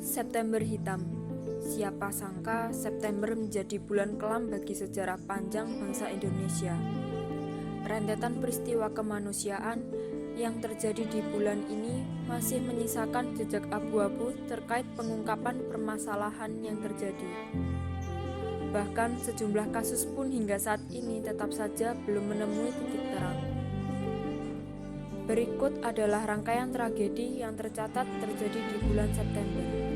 September Hitam. Siapa sangka September menjadi bulan kelam bagi sejarah panjang bangsa Indonesia. Rentetan peristiwa kemanusiaan yang terjadi di bulan ini masih menyisakan jejak abu-abu terkait pengungkapan permasalahan yang terjadi. Bahkan sejumlah kasus pun hingga saat ini tetap saja belum menemui titik terang. Berikut adalah rangkaian tragedi yang tercatat terjadi di bulan September.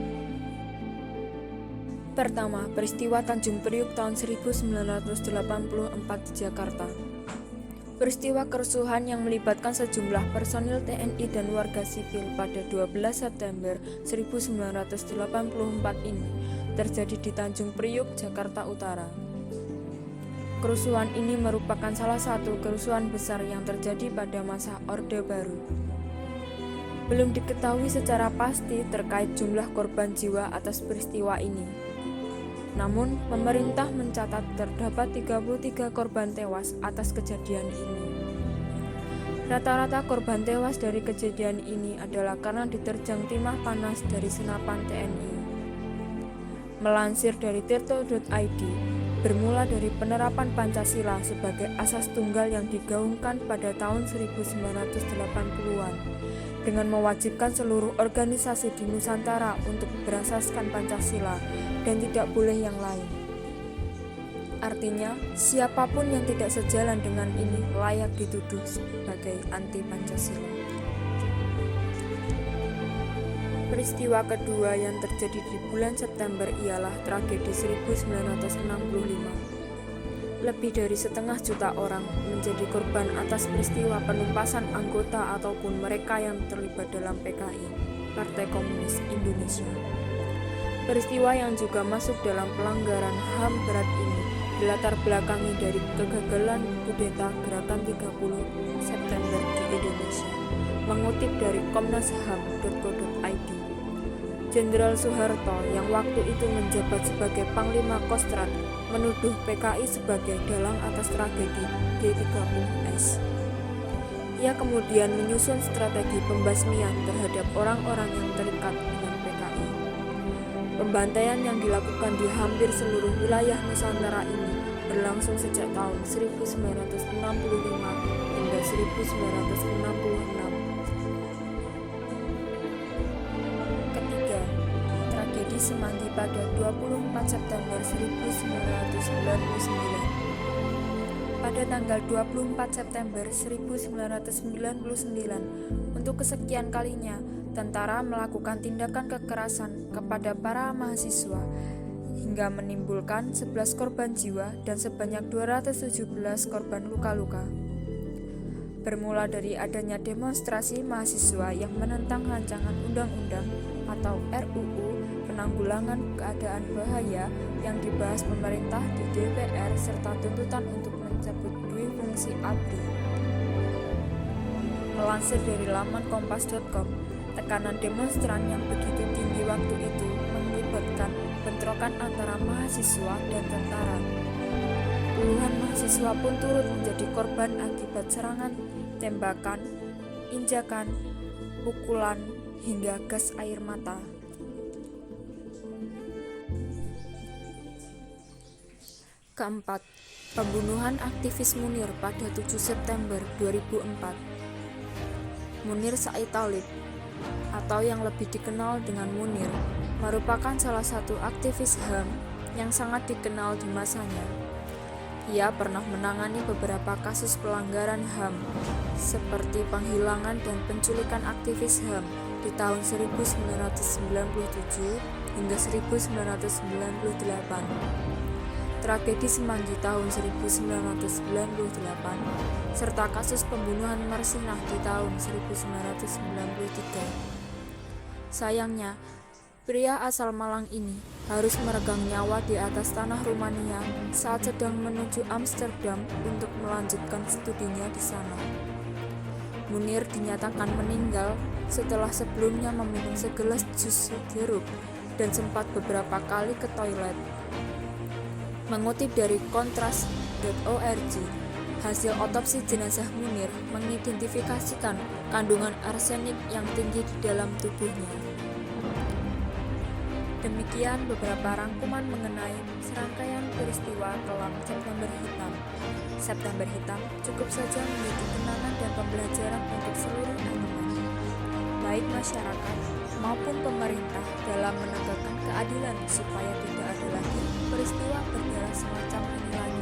Pertama, peristiwa Tanjung Priuk tahun 1984 di Jakarta. Peristiwa kerusuhan yang melibatkan sejumlah personil TNI dan warga sipil pada 12 September 1984 ini terjadi di Tanjung Priuk, Jakarta Utara. Kerusuhan ini merupakan salah satu kerusuhan besar yang terjadi pada masa Orde Baru. Belum diketahui secara pasti terkait jumlah korban jiwa atas peristiwa ini. Namun, pemerintah mencatat terdapat 33 korban tewas atas kejadian ini. Rata-rata korban tewas dari kejadian ini adalah karena diterjang timah panas dari senapan TNI. Melansir dari tirto.id, bermula dari penerapan Pancasila sebagai asas tunggal yang digaungkan pada tahun 1980-an dengan mewajibkan seluruh organisasi di Nusantara untuk berasaskan Pancasila dan tidak boleh yang lain. Artinya, siapapun yang tidak sejalan dengan ini layak dituduh sebagai anti-Pancasila. Peristiwa kedua yang terjadi di bulan September ialah tragedi 1965. Lebih dari 1,5 juta orang menjadi korban atas peristiwa penumpasan anggota ataupun mereka yang terlibat dalam PKI, Partai Komunis Indonesia. Peristiwa yang juga masuk dalam pelanggaran HAM berat ini dilatar belakangi dari kegagalan kudeta Gerakan 30 September di Indonesia. Mengutip dari komnasham.co.id, Jenderal Soeharto yang waktu itu menjabat sebagai Panglima Kostrad menuduh PKI sebagai dalang atas tragedi G30S. Ia kemudian menyusun strategi pembasmian terhadap orang-orang yang terikat dengan PKI. Pembantaian yang dilakukan di hampir seluruh wilayah Nusantara ini berlangsung sejak tahun 1965 hingga 1966. Ketiga, tragedi Semanggi pada 24 September 1999. Pada tanggal 24 September 1999, untuk kesekian kalinya, tentara melakukan tindakan kekerasan kepada para mahasiswa hingga menimbulkan 11 korban jiwa dan sebanyak 217 korban luka-luka. Bermula dari adanya demonstrasi mahasiswa yang menentang rancangan undang-undang atau RUU penanggulangan keadaan bahaya yang dibahas pemerintah di DPR serta tuntutan untuk mencabut dui fungsi ABRI. Melansir dari laman kompas.com, tekanan demonstran yang begitu tinggi waktu itu mengakibatkan bentrokan antara mahasiswa dan tentara. Puluhan mahasiswa pun turut menjadi korban akibat serangan, tembakan, injakan, pukulan, hingga gas air mata. Keempat, pembunuhan aktivis Munir pada 7 September 2004. Munir Said Thalib, atau yang lebih dikenal dengan Munir, merupakan salah satu aktivis HAM yang sangat dikenal di masanya. Ia pernah menangani beberapa kasus pelanggaran HAM, seperti penghilangan dan penculikan aktivis HAM di tahun 1997 hingga 1998. Tragedi Semanggi tahun 1998, serta kasus pembunuhan Marsinah di tahun 1993. Sayangnya, pria asal Malang ini harus meregang nyawa di atas tanah Rumania saat sedang menuju Amsterdam untuk melanjutkan studinya di sana. Munir dinyatakan meninggal setelah sebelumnya meminum segelas jus jeruk dan sempat beberapa kali ke toilet. Mengutip dari kontras.org, hasil otopsi jenazah Munir mengidentifikasikan kandungan arsenik yang tinggi di dalam tubuhnya. Demikian beberapa rangkuman mengenai serangkaian peristiwa kelam September Hitam. September Hitam cukup saja menjadi kenangan dan pembelajaran untuk seluruh elemen, baik masyarakat maupun pemerintah, dalam menegakkan keadilan supaya tidak ada lagi peristiwa berdarah semacam ini lagi.